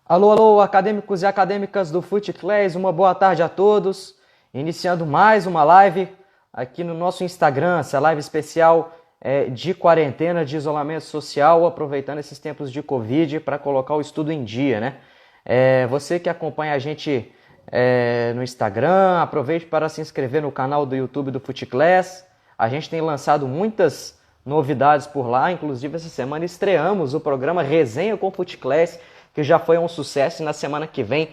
Alô, alô, acadêmicos e acadêmicas do FuteClass, uma boa tarde a todos. Iniciando mais uma live aqui no nosso Instagram, essa live especial de quarentena, de isolamento social, aproveitando esses tempos de Covid para colocar o estudo em dia, né? Você que acompanha a gente no Instagram, aproveite para se inscrever no canal do YouTube do FuteClass. A gente tem lançado muitas novidades por lá, inclusive essa semana estreamos o programa Resenha com FuteClass, que já foi um sucesso, e na semana que vem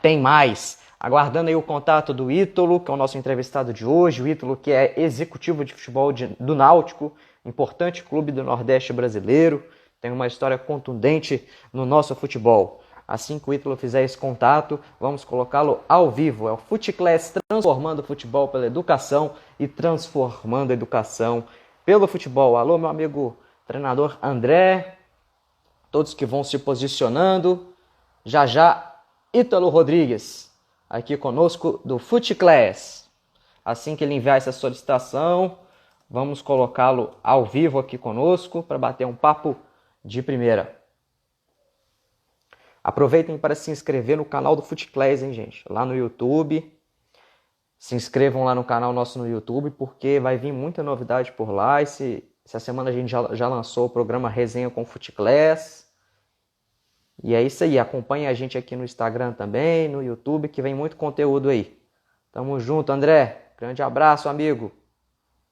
tem mais. Aguardando aí o contato do Ítalo, que é o nosso entrevistado de hoje. O Ítalo, que é executivo de futebol do Náutico, importante clube do Nordeste brasileiro, tem uma história contundente no nosso futebol. Assim que o Ítalo fizer esse contato, vamos colocá-lo ao vivo. É o FuteClass transformando o futebol pela educação e transformando a educação pelo futebol. Alô, meu amigo treinador André, todos que vão se posicionando. Já já, Ítalo Rodrigues, aqui conosco do FuteClass. Assim que ele enviar essa solicitação, vamos colocá-lo ao vivo aqui conosco para bater um papo de primeira. Aproveitem para se inscrever no canal do FuteClass, hein, gente? Lá no YouTube. Se inscrevam lá no canal nosso no YouTube, porque vai vir muita novidade por lá. Essa semana a gente já lançou o programa Resenha com FuteClass. E é isso aí, acompanhe a gente aqui no Instagram também, no YouTube, que vem muito conteúdo aí. Tamo junto, André. Grande abraço, amigo.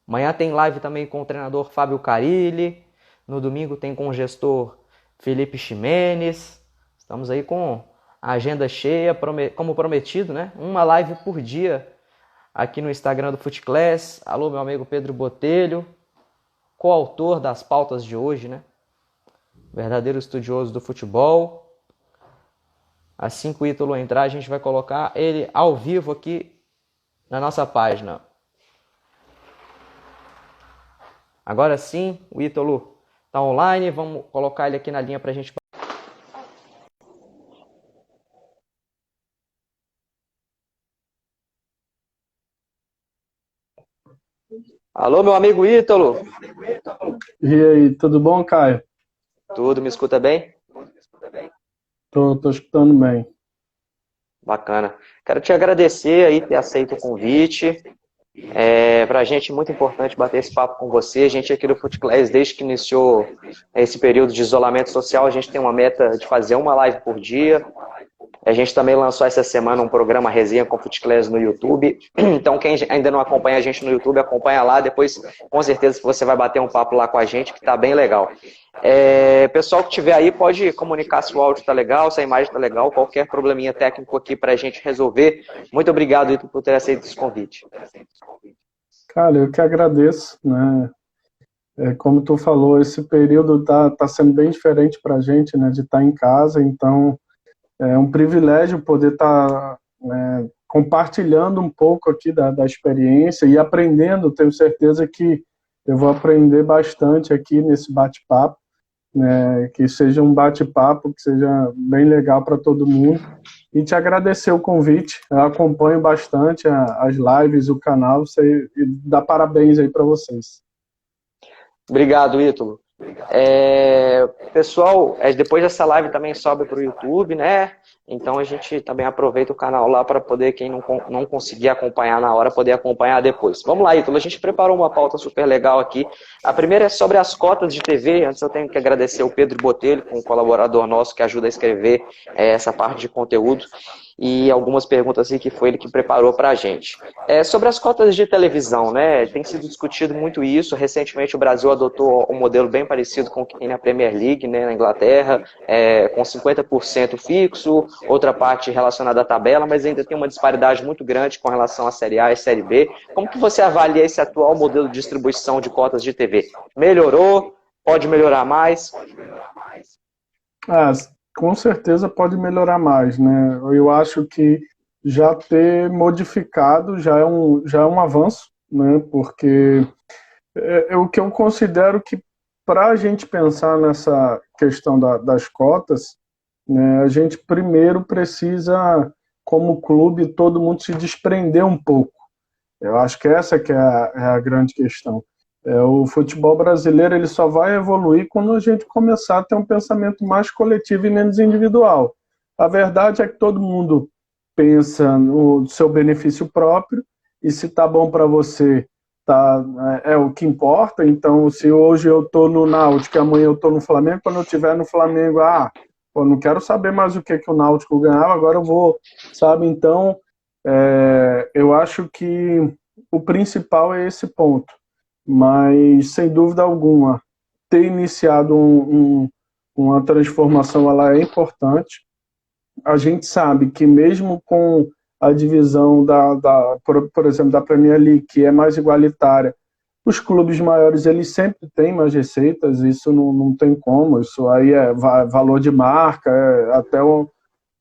Amanhã tem live também com o treinador Fábio Carilli. No domingo tem com o gestor Felipe Ximenes. Estamos aí com a agenda cheia, como prometido, né? Uma live por dia aqui no Instagram do FuteClass. Alô, meu amigo Pedro Botelho, coautor das pautas de hoje, né? Verdadeiro estudioso do futebol. Assim que o Ítalo entrar, a gente vai colocar ele ao vivo aqui na nossa página. Agora sim, o Ítalo está online. Vamos colocar ele aqui na linha para a gente. Alô, meu amigo Ítalo. E aí, tudo bom, Caio? Tudo, me escuta bem? Tô escutando bem. Bacana. Quero te agradecer aí ter aceito o convite. Para a gente é muito importante bater esse papo com você. A gente aqui do FuteClass, desde que iniciou esse período de isolamento social, a gente tem uma meta de fazer uma live por dia. A gente também lançou essa semana um programa Resenha com FuteClass no YouTube. Então, quem ainda não acompanha a gente no YouTube, acompanha lá. Depois, com certeza, você vai bater um papo lá com a gente, que tá bem legal. Pessoal que estiver aí, pode comunicar se o áudio tá legal, se a imagem tá legal, qualquer probleminha técnico aqui pra gente resolver. Muito obrigado, Ito, por ter aceito esse convite. Cara, eu que agradeço, né? Como tu falou, esse período tá sendo bem diferente pra gente, né? De estar em casa, então é um privilégio poder estar compartilhando um pouco aqui da experiência e aprendendo. Tenho certeza que eu vou aprender bastante aqui nesse bate-papo, né, que seja um bate-papo, que seja bem legal para todo mundo. E te agradecer o convite. Eu acompanho bastante as lives, o canal, e dar parabéns aí para vocês. Obrigado, Ítalo. Pessoal, depois dessa live também sobe para o YouTube, né? Então a gente também aproveita o canal lá para poder, quem não conseguir acompanhar na hora, poder acompanhar depois. Vamos lá, Ítalo, a gente preparou uma pauta super legal aqui. A primeira é sobre as cotas de TV. Antes eu tenho que agradecer o Pedro Botelho, um colaborador nosso que ajuda a escrever essa parte de conteúdo, e algumas perguntas aí que foi ele que preparou para a gente. Sobre as cotas de televisão, né? Tem sido discutido muito isso. Recentemente o Brasil adotou um modelo bem parecido com o que tem na Premier League, né, na Inglaterra, com 50% fixo, outra parte relacionada à tabela, mas ainda tem uma disparidade muito grande com relação à Série A e Série B. Como que você avalia esse atual modelo de distribuição de cotas de TV? Melhorou? Pode melhorar mais? Ah, com certeza pode melhorar mais, né? Eu acho que já ter modificado já é um avanço, né? Porque é o que eu considero que para a gente pensar nessa questão das cotas, né, a gente primeiro precisa, como clube, todo mundo se desprender um pouco. Eu acho que essa que é a grande questão. O futebol brasileiro ele só vai evoluir quando a gente começar a ter um pensamento mais coletivo e menos individual. A verdade é que todo mundo pensa no seu benefício próprio, e se tá bom para você, tá, é o que importa. Então, se hoje eu tô no Náutico e amanhã eu tô no Flamengo, quando eu estiver no Flamengo, pô, não quero saber mais o que o Náutico ganhava, agora eu vou, sabe? Então, eu acho que o principal é esse ponto. Mas, sem dúvida alguma, ter iniciado uma transformação, ela é importante. A gente sabe que mesmo com a divisão por exemplo, da Premier League, que é mais igualitária, os clubes maiores eles sempre têm mais receitas, isso não tem como, isso aí é valor de marca, é até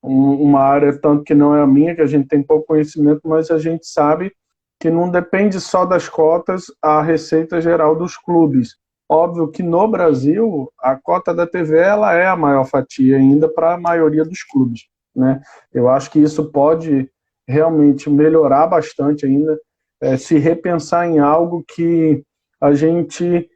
uma área tanto que não é a minha, que a gente tem pouco conhecimento, mas a gente sabe que não depende só das cotas a receita geral dos clubes. Óbvio que no Brasil, a cota da TV ela é a maior fatia ainda para a maioria dos clubes, né? Eu acho que isso pode realmente melhorar bastante ainda, se repensar em algo que a gente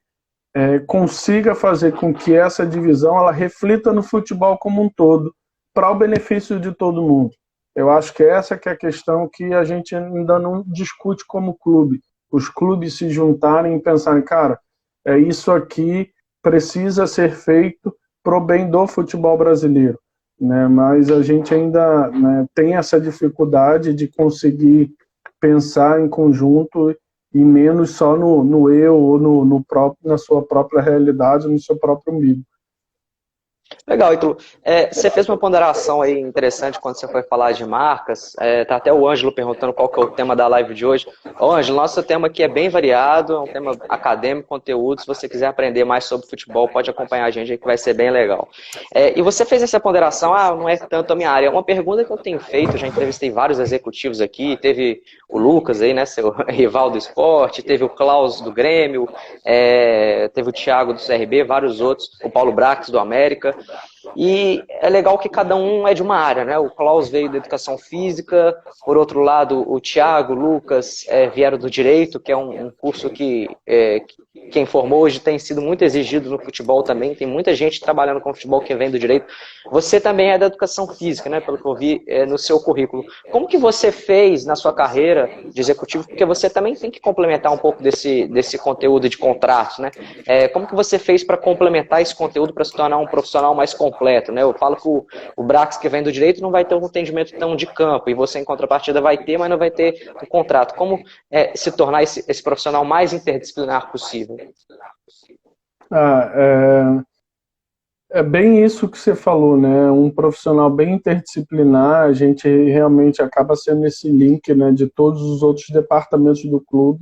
consiga fazer com que essa divisão ela reflita no futebol como um todo, para o benefício de todo mundo. Eu acho que essa que é a questão que a gente ainda não discute como clube. Os clubes se juntarem e pensarem, cara, isso aqui precisa ser feito pro bem do futebol brasileiro, né? Mas a gente ainda, né, tem essa dificuldade de conseguir pensar em conjunto e menos só no eu ou na sua própria realidade, no seu próprio umbigo. Legal, Ítalo. Você fez uma ponderação aí interessante quando você foi falar de marcas. Tá até o Ângelo perguntando qual que é o tema da live de hoje. Ô, Ângelo, nosso tema aqui é bem variado, é um tema acadêmico, conteúdo. Se você quiser aprender mais sobre futebol, pode acompanhar a gente aí que vai ser bem legal. E você fez essa ponderação, não é tanto a minha área. Uma pergunta que eu tenho feito, já entrevistei vários executivos aqui, teve o Lucas aí, né, seu rival do esporte, teve o Klaus do Grêmio, teve o Thiago do CRB, vários outros, o Paulo Brax do América. E é legal que cada um é de uma área, né? O Klaus veio da educação física, por outro lado, o Thiago, o Lucas vieram do direito, que é um curso que quem formou hoje tem sido muito exigido no futebol também. Tem muita gente trabalhando com futebol que vem do direito. Você também é da educação física, né? Pelo que eu vi no seu currículo. Como que você fez na sua carreira de executivo? Porque você também tem que complementar um pouco desse conteúdo de contratos, né? Como que você fez para complementar esse conteúdo para se tornar um profissional mais completo, né? Eu falo que o Brax que vem do direito não vai ter um entendimento tão de campo, e você em contrapartida vai ter, mas não vai ter um contrato. Como se tornar esse profissional mais interdisciplinar possível? É bem isso que você falou, né? Um profissional bem interdisciplinar, a gente realmente acaba sendo esse link, né, de todos os outros departamentos do clube.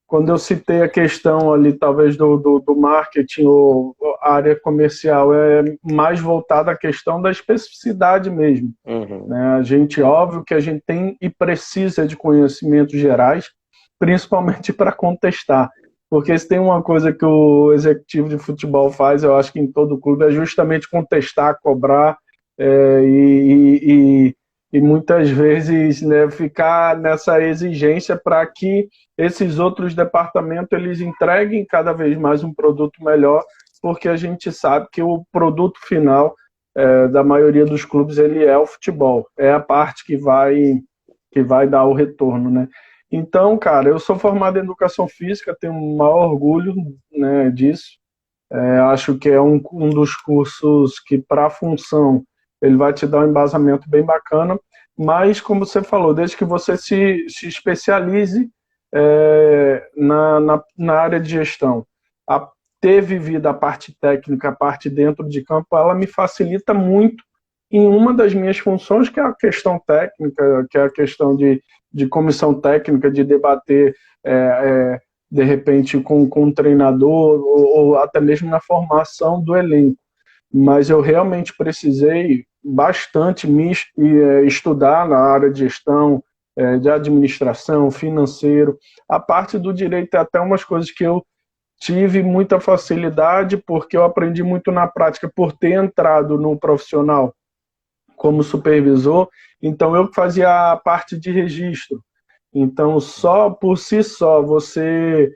Quando eu citei a questão ali, talvez, do marketing ou área comercial, é mais voltada à questão da especificidade mesmo. Uhum. Né? A gente, óbvio que a gente tem e precisa de conhecimentos gerais, principalmente para contestar. Porque se tem uma coisa que o executivo de futebol faz, eu acho que em todo clube, é justamente contestar, cobrar e muitas vezes, né, ficar nessa exigência para que esses outros departamentos eles entreguem cada vez mais um produto melhor, porque a gente sabe que o produto final da maioria dos clubes ele é o futebol, é a parte que vai dar o retorno, né? Então, cara, eu sou formado em educação física, tenho o maior orgulho, né, disso. Acho que é um dos cursos que, para a função, ele vai te dar um embasamento bem bacana, mas, como você falou, desde que você se especialize na área de gestão, ter vivido a parte técnica, a parte dentro de campo, ela me facilita muito em uma das minhas funções, que é a questão técnica, que é a questão de comissão técnica, de debater de repente com um treinador ou até mesmo na formação do elenco. Mas eu realmente precisei bastante me estudar na área de gestão, de administração, financeiro. A parte do direito é até umas coisas que eu tive muita facilidade, porque eu aprendi muito na prática, por ter entrado no profissional como supervisor, então eu fazia a parte de registro. Então, só por si só, você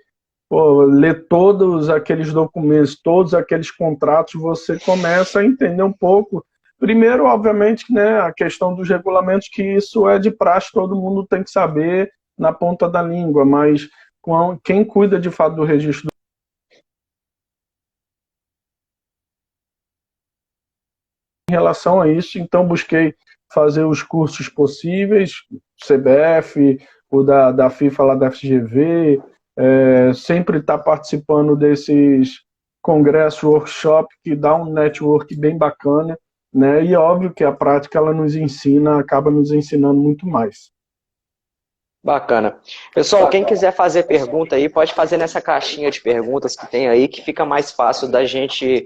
ler todos aqueles documentos, todos aqueles contratos, você começa a entender um pouco Primeiro, obviamente, né, a questão dos regulamentos, que isso é de praxe, todo mundo tem que saber na ponta da língua, mas quem cuida de fato do registro em relação a isso, então busquei fazer os cursos possíveis, CBF, o da FIFA lá da FGV, sempre estar participando desses congressos, workshop, que dá um network bem bacana, né? E óbvio que a prática ela nos ensina, acaba nos ensinando muito mais. Bacana. Pessoal, quem quiser fazer pergunta aí, pode fazer nessa caixinha de perguntas que tem aí, que fica mais fácil da gente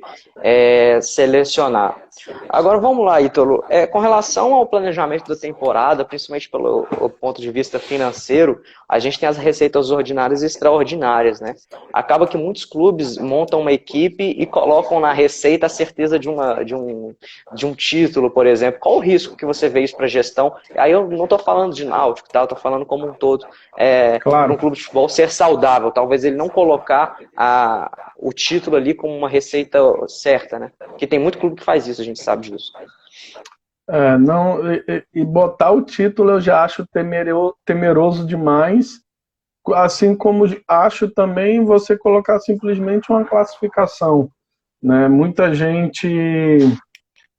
selecionar. Agora vamos lá, Ítalo. Com relação ao planejamento da temporada, principalmente pelo ponto de vista financeiro, a gente tem as receitas ordinárias e extraordinárias, né? Acaba que muitos clubes montam uma equipe e colocam na receita a certeza de um título, por exemplo. Qual o risco que você vê isso para a gestão? Aí eu não estou falando de Náutico, tá? Eu estou falando como um todo. Para um clube de futebol ser saudável, talvez ele não colocar o título ali como uma receita certa, né? Porque tem muito clube que faz isso, a gente sabe disso. Não, e botar o título eu já acho temeroso demais, assim como acho também você colocar simplesmente uma classificação, né? Muita gente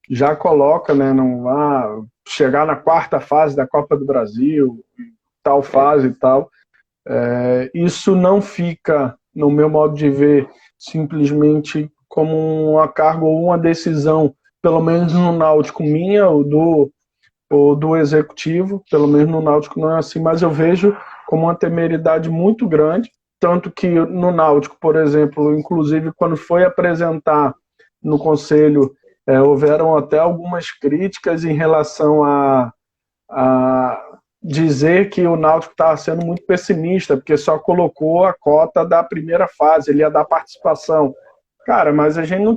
já coloca, né, chegar na quarta fase da Copa do Brasil, tal fase e tal. Isso não fica, no meu modo de ver, simplesmente como uma carga ou uma decisão, pelo menos no Náutico minha, ou do executivo, pelo menos no Náutico não é assim, mas eu vejo como uma temeridade muito grande, tanto que no Náutico, por exemplo, inclusive quando foi apresentar no Conselho, houveram até algumas críticas em relação a dizer que o Náutico estava sendo muito pessimista, porque só colocou a cota da primeira fase, ele ia dar participação. Cara, mas a gente não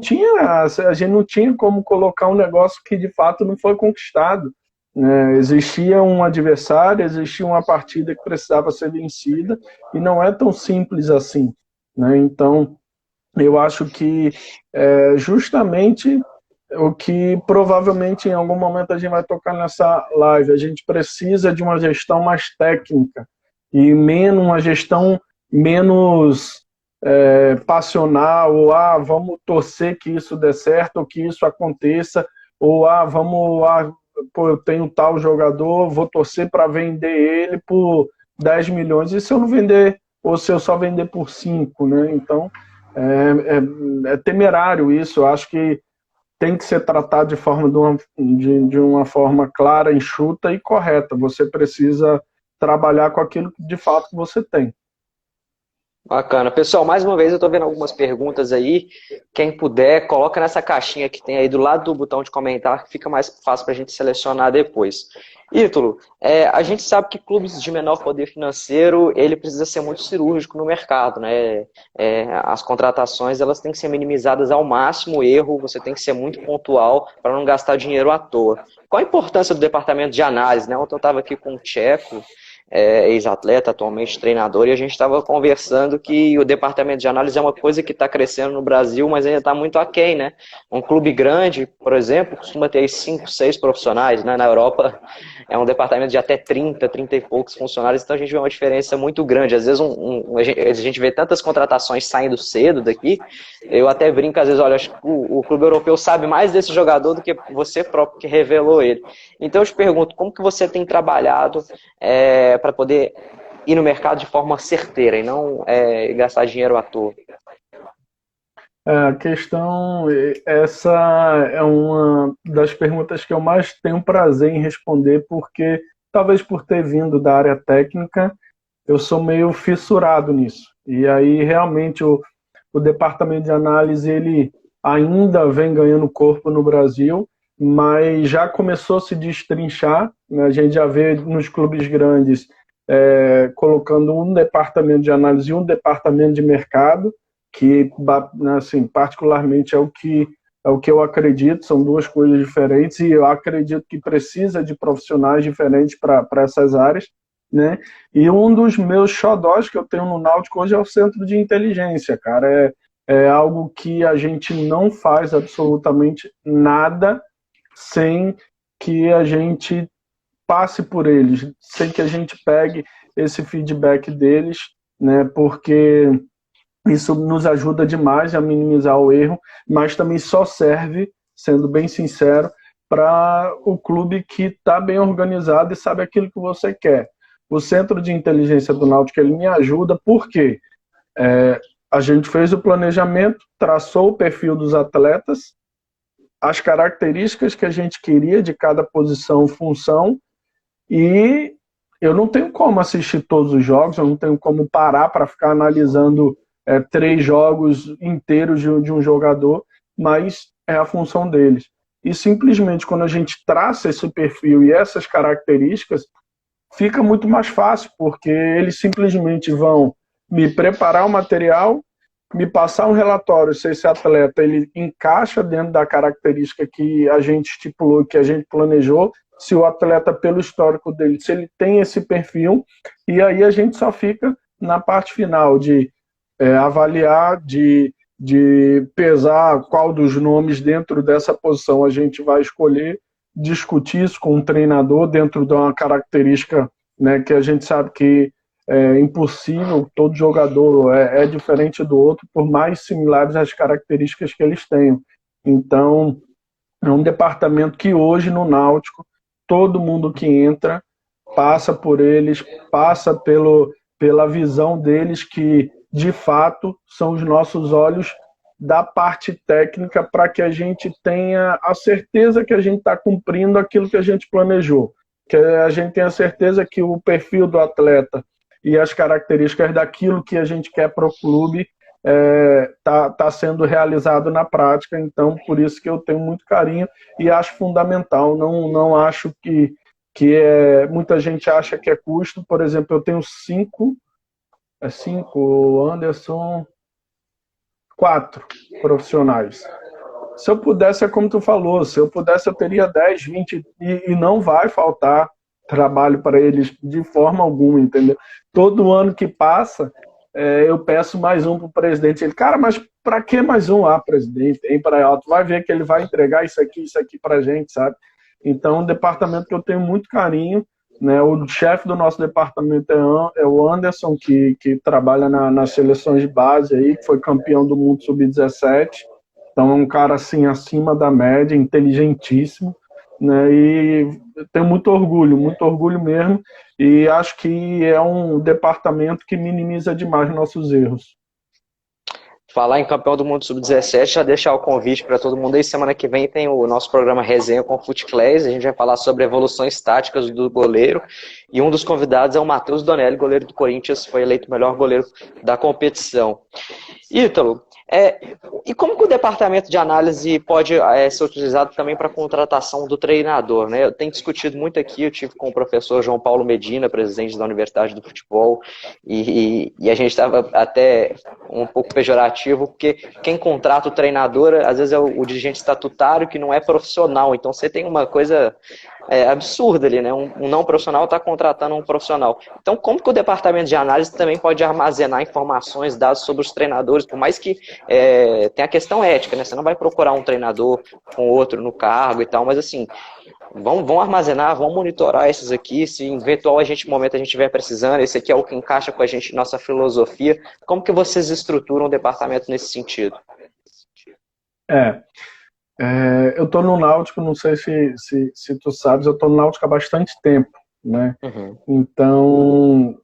tinha como colocar um negócio que de fato não foi conquistado. Existia um adversário, existia uma partida que precisava ser vencida, e não é tão simples assim, né? Então, eu acho que justamente o que provavelmente em algum momento a gente vai tocar nessa live, a gente precisa de uma gestão mais técnica e uma gestão menos passional, ou vamos torcer que isso dê certo, ou que isso aconteça, ou pô, eu tenho tal jogador, vou torcer para vender ele por 10 milhões, e se eu não vender, ou se eu só vender por 5, né? Então, é temerário isso. Eu acho que tem que ser tratado de uma forma clara, enxuta e correta. Você precisa trabalhar com aquilo que de fato você tem. Bacana. Pessoal, mais uma vez eu estou vendo algumas perguntas aí. Quem puder, coloca nessa caixinha que tem aí do lado do botão de comentar, que fica mais fácil para a gente selecionar depois. Ítalo, a gente sabe que clubes de menor poder financeiro, ele precisa ser muito cirúrgico no mercado, né? As contratações, elas têm que ser minimizadas ao máximo o erro, você tem que ser muito pontual para não gastar dinheiro à toa. Qual a importância do departamento de análise, né? Ontem eu estava aqui com o Tcheco, ex-atleta, atualmente treinador, e a gente estava conversando que o departamento de análise é uma coisa que está crescendo no Brasil, mas ainda está muito aquém, né? Um clube grande, por exemplo, costuma ter 5, 6 profissionais, né? Na Europa é um departamento de até 30 e poucos funcionários, então a gente vê uma diferença muito grande. Às vezes a gente vê tantas contratações saindo cedo daqui, eu até brinco, às vezes, olha, acho que o clube europeu sabe mais desse jogador do que você próprio que revelou ele. Então eu te pergunto, como que você tem trabalhado para poder ir no mercado de forma certeira e não gastar dinheiro à toa? A questão, essa é uma das perguntas que eu mais tenho prazer em responder, porque talvez por ter vindo da área técnica, eu sou meio fissurado nisso. E aí realmente o departamento de análise ele ainda vem ganhando corpo no Brasil, mas já começou a se destrinchar, né? A gente já vê nos clubes grandes colocando um departamento de análise e um departamento de mercado, que assim, particularmente é o que eu acredito, são duas coisas diferentes, e eu acredito que precisa de profissionais diferentes para essas áreas, né? E um dos meus xodós que eu tenho no Náutico hoje é o centro de inteligência, cara. É algo que a gente não faz absolutamente nada sem que a gente passe por eles, sem que a gente pegue esse feedback deles, né? Porque isso nos ajuda demais a minimizar o erro, mas também só serve, sendo bem sincero, para o clube que está bem organizado e sabe aquilo que você quer. O Centro de Inteligência do Náutico, ele me ajuda, porque a gente fez o planejamento, traçou o perfil dos atletas, as características que a gente queria de cada posição, função, e eu não tenho como assistir todos os jogos, eu não tenho como parar para ficar analisando 3 jogos inteiros de um jogador, mas é a função deles. E simplesmente quando a gente traça esse perfil e essas características, fica muito mais fácil, porque eles simplesmente vão me preparar o material, me passar um relatório se esse atleta ele encaixa dentro da característica que a gente estipulou, que a gente planejou, se o atleta, pelo histórico dele, se ele tem esse perfil, e aí a gente só fica na parte final de avaliar, de pesar qual dos nomes dentro dessa posição a gente vai escolher, discutir isso com o treinador dentro de uma característica, né, que a gente sabe que é impossível, todo jogador é diferente do outro, por mais similares as características que eles tenham. Então, é um departamento que hoje no Náutico, todo mundo que entra passa por eles, passa pela visão deles, que de fato são os nossos olhos da parte técnica, para que a gente tenha a certeza que a gente está cumprindo aquilo que a gente planejou, que a gente tenha certeza que o perfil do atleta e as características daquilo que a gente quer para o clube tá sendo realizado na prática. Então, por isso que eu tenho muito carinho e acho fundamental. Não acho que muita gente acha que é custo. Por exemplo, eu tenho 5, o Anderson, 4 profissionais. Se eu pudesse, é como tu falou, se eu pudesse eu teria 10, 20, e não vai faltar trabalho para eles de forma alguma, entendeu? Todo ano que passa, eu peço mais um para o presidente. Ele, cara, mas para que mais um? Ah, presidente, tem para alto, vai ver que ele vai entregar isso aqui para a gente, sabe? Então, um departamento que eu tenho muito carinho, né? O chefe do nosso departamento é o Anderson, que trabalha nas seleções de base aí, que foi campeão do mundo sub-17. Então é um cara assim acima da média, inteligentíssimo, né? E tenho muito orgulho mesmo, e acho que é um departamento que minimiza demais nossos erros. Falar em campeão do mundo sub-17, já deixar o convite para todo mundo aí. Semana que vem tem o nosso programa Resenha com o Futeclass. A gente vai falar sobre evoluções táticas do goleiro. E um dos convidados é o Matheus Donelli, goleiro do Corinthians, foi eleito o melhor goleiro da competição. Ítalo, e como que o departamento de análise pode ser utilizado também para a contratação do treinador, né? Eu tenho discutido muito aqui, eu tive com o professor João Paulo Medina, presidente da Universidade do Futebol, e a gente estava até um pouco pejorativo, porque quem contrata o treinador, às vezes é o dirigente estatutário que não é profissional, então você tem uma coisa absurda ali, né? Um não profissional está contratando um profissional. Então, como que o departamento de análise também pode armazenar informações, dados sobre os treinadores, por mais que tem a questão ética, né? Você não vai procurar um treinador com outro no cargo e tal, mas assim, vão armazenar, vão monitorar esses aqui, se em eventual momento a gente estiver precisando, esse aqui é o que encaixa com a gente, nossa filosofia. Como que vocês estruturam o departamento nesse sentido? Eu estou no Náutico, não sei se tu sabes, eu estou no Náutico há bastante tempo, né? Uhum. Então,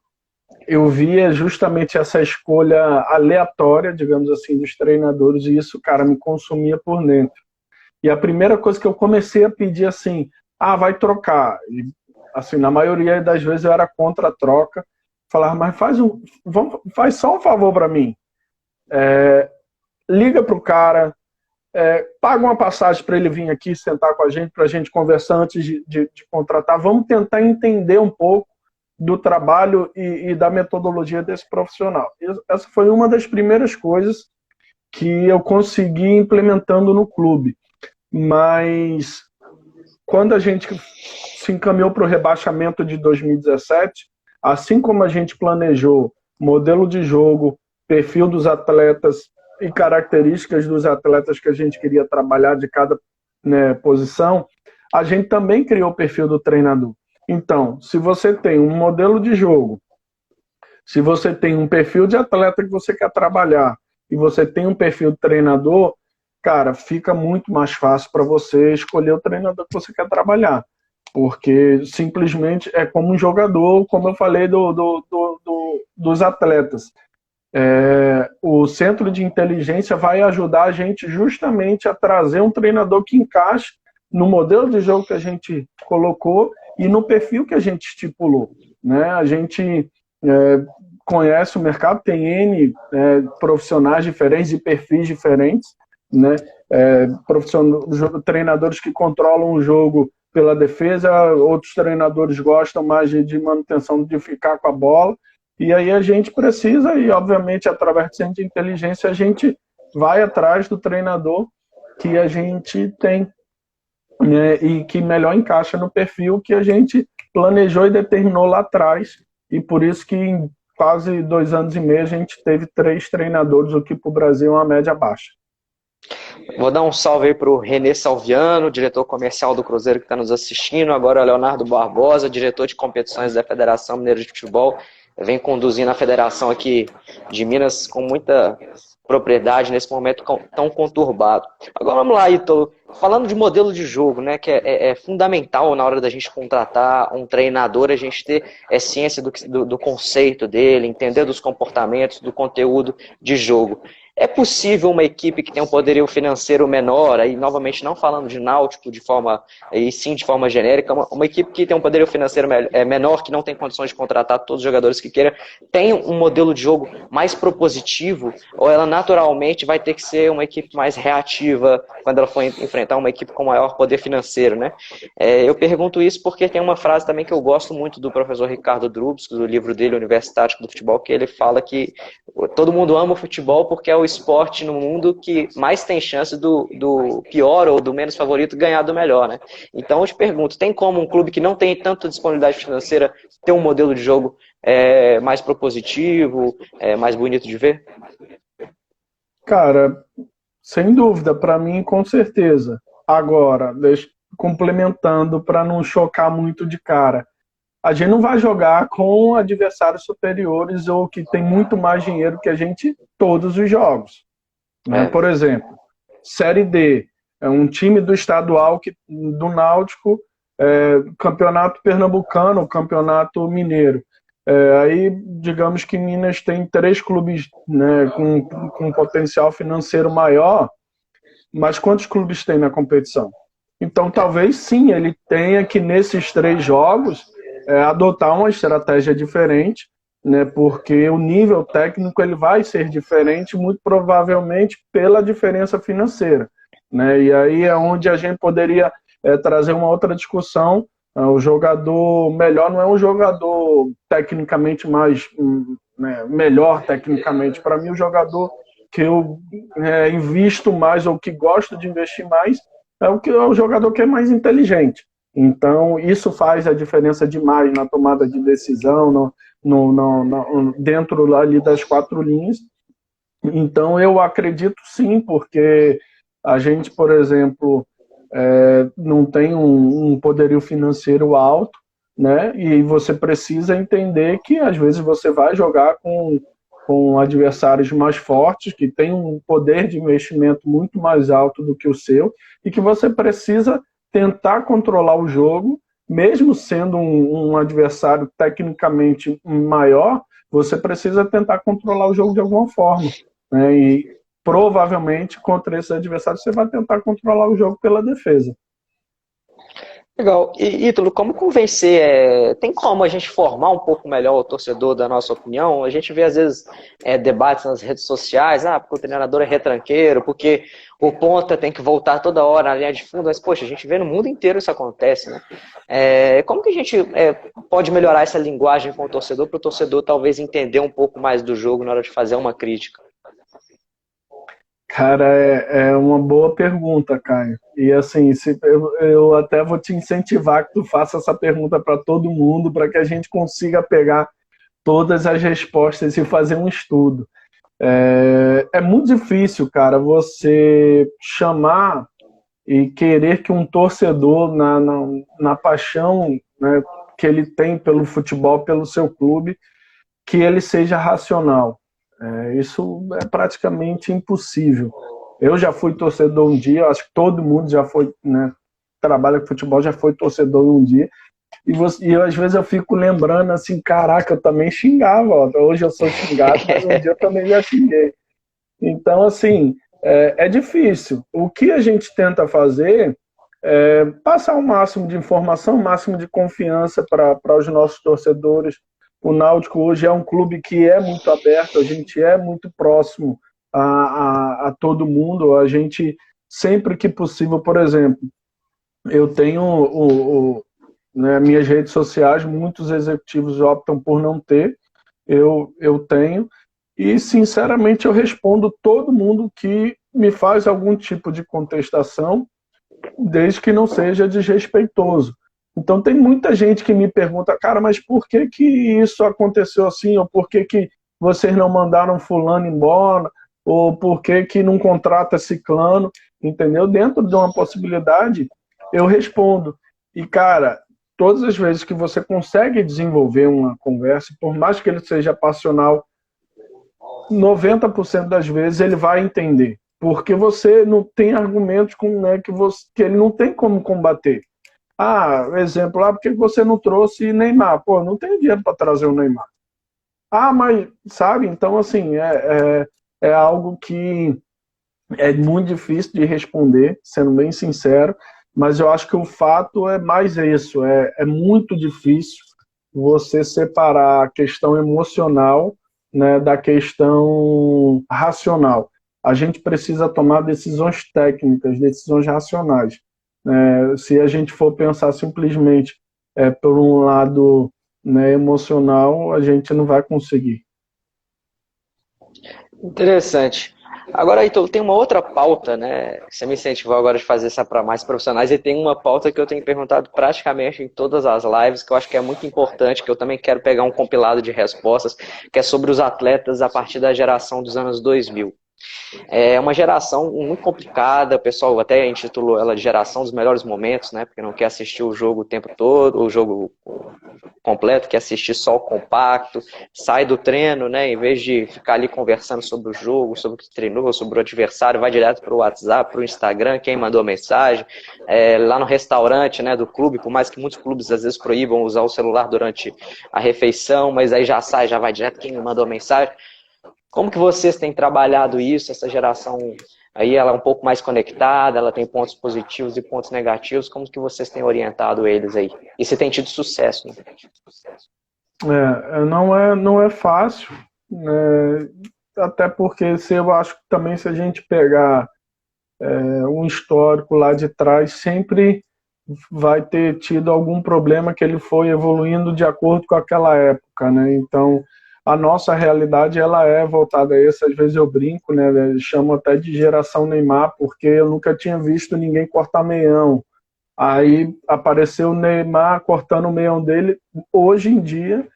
eu via justamente essa escolha aleatória, digamos assim, dos treinadores, e isso, cara, me consumia por dentro. E a primeira coisa que eu comecei a pedir, assim, vai trocar. E, assim, na maioria das vezes eu era contra a troca. Falava, mas faz só um favor para mim. Liga pro cara, paga uma passagem para ele vir aqui sentar com a gente, para a gente conversar antes de contratar. Vamos tentar entender um pouco do trabalho e da metodologia desse profissional. Essa foi uma das primeiras coisas que eu consegui implementando no clube. Mas quando a gente se encaminhou para o rebaixamento de 2017, assim como a gente planejou modelo de jogo, perfil dos atletas e características dos atletas que a gente queria trabalhar de cada, né, posição, a gente também criou o perfil do treinador. Então, se você tem um modelo de jogo, se você tem um perfil de atleta que você quer trabalhar e você tem um perfil de treinador, cara, fica muito mais fácil para você escolher o treinador que você quer trabalhar. Porque simplesmente é como um jogador, como eu falei dos atletas. O centro de inteligência vai ajudar a gente justamente a trazer um treinador que encaixe no modelo de jogo que a gente colocou e no perfil que a gente estipulou, né? A gente conhece o mercado, tem N profissionais diferentes e perfis diferentes, né? Treinadores que controlam o jogo pela defesa, outros treinadores gostam mais de manutenção, de ficar com a bola. E aí a gente precisa, e obviamente através do centro de inteligência, a gente vai atrás do treinador que a gente tem, né, e que melhor encaixa no perfil que a gente planejou e determinou lá atrás. E por isso que em quase 2 anos e meio a gente teve 3 treinadores, o que para o Brasil é uma média baixa. Vou dar um salve aí para o Renê Salviano, diretor comercial do Cruzeiro que está nos assistindo. Agora o Leonardo Barbosa, diretor de competições da Federação Mineira de Futebol. Vem conduzindo a federação aqui de Minas com muita propriedade nesse momento tão conturbado. Agora vamos lá, Ítalo. Falando de modelo de jogo, né, que é fundamental na hora da gente contratar um treinador, a gente ter ciência do conceito dele, entender dos comportamentos, do conteúdo de jogo. É possível uma equipe que tem um poderio financeiro menor, aí novamente não falando de Náutico e sim de forma genérica, uma equipe que tem um poderio financeiro menor, que não tem condições de contratar todos os jogadores que queira, tem um modelo de jogo mais propositivo, ou ela naturalmente vai ter que ser uma equipe mais reativa quando ela for enfrentar uma equipe com maior poder financeiro, né? Eu pergunto isso porque tem uma frase também que eu gosto muito do professor Ricardo Drubsky, do livro dele, Universidade do Futebol, que ele fala que todo mundo ama o futebol porque é o esporte no mundo que mais tem chance do pior ou do menos favorito ganhar do melhor, né? Então eu te pergunto, tem como um clube que não tem tanta disponibilidade financeira ter um modelo de jogo mais propositivo, mais bonito de ver? Cara, sem dúvida, para mim, com certeza. Agora, complementando para não chocar muito de cara, a gente não vai jogar com adversários superiores ou que tem muito mais dinheiro que a gente todos os jogos, né? Por exemplo, Série D, é um time do estadual do Náutico, campeonato pernambucano, campeonato mineiro. Aí, digamos que Minas tem 3 clubes, né, com potencial financeiro maior, mas quantos clubes tem na competição? Então, talvez sim, ele tenha que nesses 3 jogos adotar uma estratégia diferente, né, porque o nível técnico ele vai ser diferente, muito provavelmente pela diferença financeira, né? E aí é onde a gente poderia trazer uma outra discussão. O jogador melhor não é um jogador tecnicamente mais melhor tecnicamente. Para mim, o jogador que eu invisto mais ou que gosto de investir mais é o jogador que é mais inteligente. Então, isso faz a diferença demais na tomada de decisão, dentro ali das 4 linhas. Então, eu acredito sim, porque a gente, por exemplo, não tem um poderio financeiro alto, né? E você precisa entender que, às vezes, você vai jogar com adversários mais fortes, que têm um poder de investimento muito mais alto do que o seu, e que você precisa tentar controlar o jogo, mesmo sendo um adversário tecnicamente maior, você precisa tentar controlar o jogo de alguma forma, né? E provavelmente contra esses adversários você vai tentar controlar o jogo pela defesa. Legal. E Ítalo, como convencer? Tem como a gente formar um pouco melhor o torcedor da nossa opinião? A gente vê às vezes debates nas redes sociais, porque o treinador é retranqueiro, porque o ponta tem que voltar toda hora na linha de fundo, mas poxa, a gente vê no mundo inteiro isso acontece, né? Como que a gente pode melhorar essa linguagem com o torcedor, para o torcedor talvez entender um pouco mais do jogo na hora de fazer uma crítica? Cara, é uma boa pergunta, Caio. E assim, eu até vou te incentivar que tu faça essa pergunta para todo mundo, para que a gente consiga pegar todas as respostas e fazer um estudo. É muito difícil, cara, você chamar e querer que um torcedor, na paixão, né, que ele tem pelo futebol, pelo seu clube, que ele seja racional. Isso é praticamente impossível. Eu já fui torcedor um dia, acho que todo mundo já foi, né, trabalha com futebol, já foi torcedor um dia, e às vezes eu fico lembrando assim, caraca, eu também xingava, ó. Hoje eu sou xingado, mas um dia eu também já xinguei. Então, assim, é difícil. O que a gente tenta fazer é passar o máximo de informação, o máximo de confiança para os nossos torcedores. O Náutico hoje é um clube que é muito aberto, a gente é muito próximo a todo mundo. A gente, sempre que possível, por exemplo, eu tenho né, minhas redes sociais, muitos executivos optam por não ter, eu tenho, e sinceramente eu respondo todo mundo que me faz algum tipo de contestação, desde que não seja desrespeitoso. Então tem muita gente que me pergunta, cara, mas por que que isso aconteceu assim? Ou por que que vocês não mandaram fulano embora? Ou por que que não contrata ciclano? Entendeu? Dentro de uma possibilidade, eu respondo. E, cara, todas as vezes que você consegue desenvolver uma conversa, por mais que ele seja passional, 90% das vezes ele vai entender. Porque você não tem argumentos né, que ele não tem como combater. Exemplo, por que você não trouxe Neymar? Pô, não tem dinheiro para trazer o Neymar. Mas, sabe? Então, assim, é algo que é muito difícil de responder, sendo bem sincero, mas eu acho que o fato é mais isso, é muito difícil você separar a questão emocional, né, da questão racional. A gente precisa tomar decisões técnicas, decisões racionais. Se a gente for pensar simplesmente por um lado, né, emocional, a gente não vai conseguir. Interessante. Agora, Heitor, tem uma outra pauta, né? Você me incentivou agora de fazer essa para mais profissionais, e tem uma pauta que eu tenho perguntado praticamente em todas as lives, que eu acho que é muito importante, que eu também quero pegar um compilado de respostas, que é sobre os atletas a partir da geração dos anos 2000. É uma geração muito complicada, o pessoal até intitulou ela de geração dos melhores momentos, né? Porque não quer assistir o jogo o tempo todo, o jogo completo, quer assistir só o compacto, sai do treino, né? Em vez de ficar ali conversando sobre o jogo, sobre o que treinou, sobre o adversário, vai direto para o WhatsApp, para o Instagram, quem mandou mensagem, lá no restaurante, né, do clube, por mais que muitos clubes às vezes proíbam usar o celular durante a refeição, mas aí já sai, já vai direto quem me mandou mensagem. Como que vocês têm trabalhado isso, essa geração aí, ela é um pouco mais conectada, ela tem pontos positivos e pontos negativos, como que vocês têm orientado eles aí? E se tem tido sucesso, né? Não é fácil, né? Até porque eu acho que também se a gente pegar um histórico lá de trás, sempre vai ter tido algum problema que ele foi evoluindo de acordo com aquela época, né? Então, a nossa realidade, ela é voltada a isso. Às vezes eu brinco, né? Chamo até de geração Neymar, porque eu nunca tinha visto ninguém cortar meião. Aí apareceu o Neymar cortando o meião dele. Hoje em dia,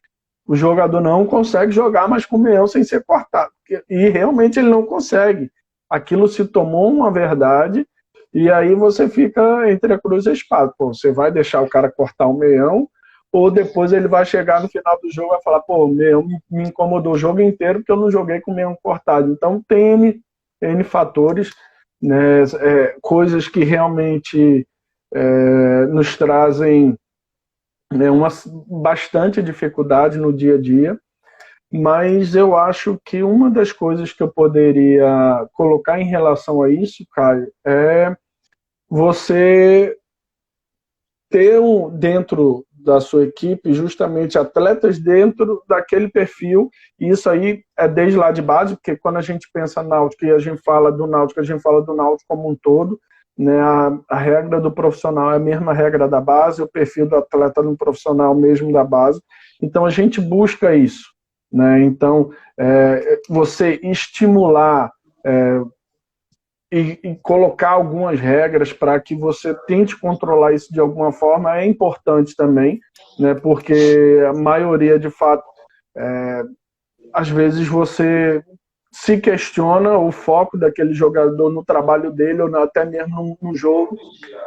o jogador não consegue jogar mais com o meião sem ser cortado. E realmente ele não consegue. Aquilo se tomou uma verdade, e aí você fica entre a cruz e a espada. Pô, você vai deixar o cara cortar o meião, ou depois ele vai chegar no final do jogo e vai falar, pô, o meião me incomodou o jogo inteiro porque eu não joguei com o meião cortado. Então tem N fatores, né, coisas que realmente nos trazem, né, bastante dificuldade no dia a dia, mas eu acho que uma das coisas que eu poderia colocar em relação a isso, Caio, é você ter dentro da sua equipe justamente atletas dentro daquele perfil, e isso aí é desde lá de base, porque quando a gente pensa Náutico e a gente fala do Náutico, a gente fala do Náutico como um todo, né? A regra do profissional é a mesma regra da base, o perfil do atleta no profissional mesmo da base, então a gente busca isso, né? Então, você estimular e colocar algumas regras para que você tente controlar isso de alguma forma é importante também, né? Porque a maioria, de fato, às vezes você se questiona o foco daquele jogador no trabalho dele, ou até mesmo no jogo,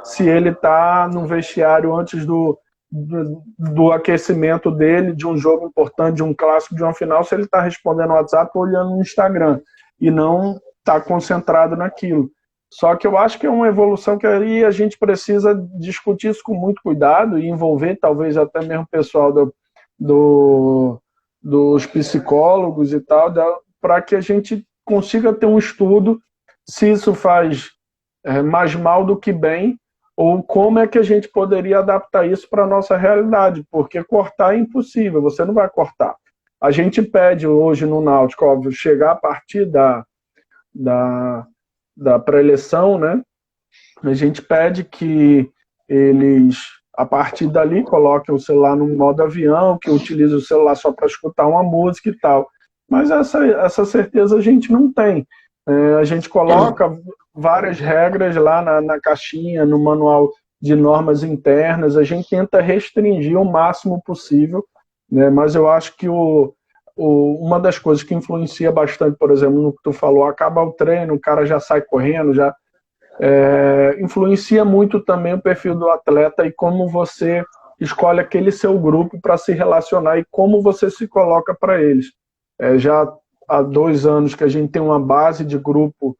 se ele está no vestiário antes do aquecimento dele, de um jogo importante, de um clássico, de uma final, se ele está respondendo no WhatsApp ou olhando no Instagram, e não está concentrado naquilo. Só que eu acho que é uma evolução que aí a gente precisa discutir isso com muito cuidado e envolver talvez até mesmo o pessoal dos psicólogos e tal, para que a gente consiga ter um estudo se isso faz mais mal do que bem, ou como é que a gente poderia adaptar isso para a nossa realidade, porque cortar é impossível, você não vai cortar. A gente pede hoje no Náutico, óbvio, chegar a partir da pré-eleição, né? A gente pede que eles, a partir dali, coloquem o celular no modo avião, que utilizem o celular só para escutar uma música e tal. Mas essa certeza a gente não tem. A gente coloca várias regras lá na caixinha, no manual de normas internas, a gente tenta restringir o máximo possível, né? Mas eu acho que uma das coisas que influencia bastante, por exemplo, no que tu falou, acaba o treino, o cara já sai correndo, já influencia muito também o perfil do atleta e como você escolhe aquele seu grupo para se relacionar e como você se coloca para eles. Já há 2 anos que a gente tem uma base de grupo,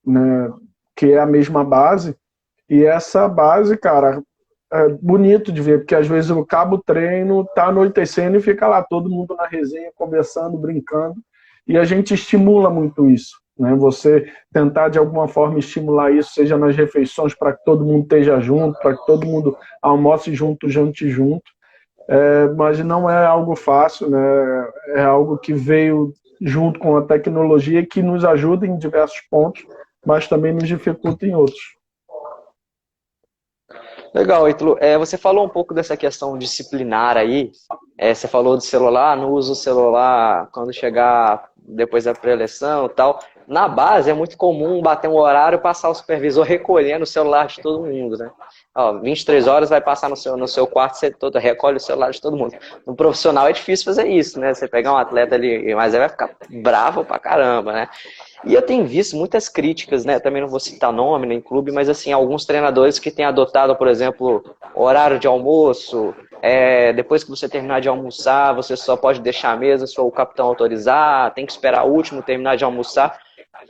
né, que é a mesma base, e essa base, cara, é bonito de ver, porque às vezes eu acabo o treino, tá anoitecendo e fica lá todo mundo na resenha, conversando, brincando, e a gente estimula muito isso, né? Você tentar de alguma forma estimular isso, seja nas refeições, para que todo mundo esteja junto, para que todo mundo almoce junto, jante junto, mas não é algo fácil, né? É algo que veio junto com a tecnologia que nos ajuda em diversos pontos, mas também nos dificulta em outros. Legal, Ítalo. Você falou um pouco dessa questão disciplinar aí. Você falou do celular, não usa o celular quando chegar depois da pré-eleição e tal. Na base é muito comum bater um horário e passar o supervisor recolhendo o celular de todo mundo, né? 23 horas vai passar no seu quarto, você todo recolhe o celular de todo mundo. No profissional é difícil fazer isso, né? Você pegar um atleta ali, mas ele vai ficar bravo pra caramba, né? E eu tenho visto muitas críticas, né? Também não vou citar nome nem clube, mas assim, alguns treinadores que têm adotado, por exemplo, horário de almoço. Depois que você terminar de almoçar, você só pode deixar a mesa se o capitão autorizar, tem que esperar o último terminar de almoçar.